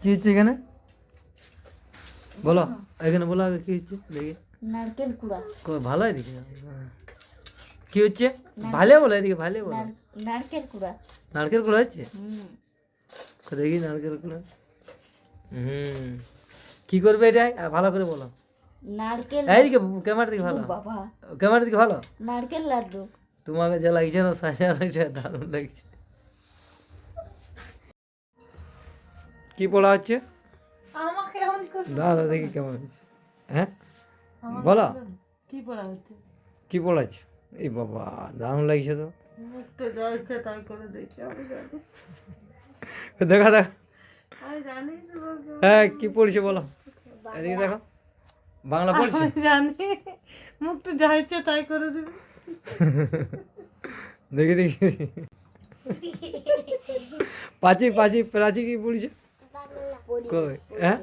কি হচ্ছে এখানে বলো, এখানে বলো আগে কি হচ্ছে দেখি। নারকেল কুড়া। ভালো এদিকে কি হচ্ছে ভালো বলো, এদিকে ভালো বলো। নারকেল কুড়া। নারকেল কুড়া হচ্ছে, হুম। দেখি নারকেল কুড়া। কি করবে এটা ভালো করে বলো। নারকেল। এইদিকে ক্যামেরা দিকে ভালো, বাবা ক্যামেরা দিকে ভালো। নারকেল লাড্ডু। তোমাকে যা লাগছে না সাজানোটা দারুণ লাগছে। কি পড়া হচ্ছে আমাকে এমন করে দাদা দেখি কেমন হচ্ছে। হ্যাঁ বলো কি পড়া হচ্ছে? কি পড়াচ্ছ? এই বাবা দারুণ লাগছে তো। মুখটা যা ইচ্ছা তাই করে দিচ্ছে, আমি জানি। দেখা দেখো আমি জানি তো বাবা। হ্যাঁ কি পড়ছে বলো, এদিকে দেখো বাংলা পড়ছে। আমি জানি মুখটা যা ইচ্ছা তাই করে দিবে। দেখি দেখি পাঁচি পাঁচি প্রাচী কি পড়ছে কই? হ্যাঁ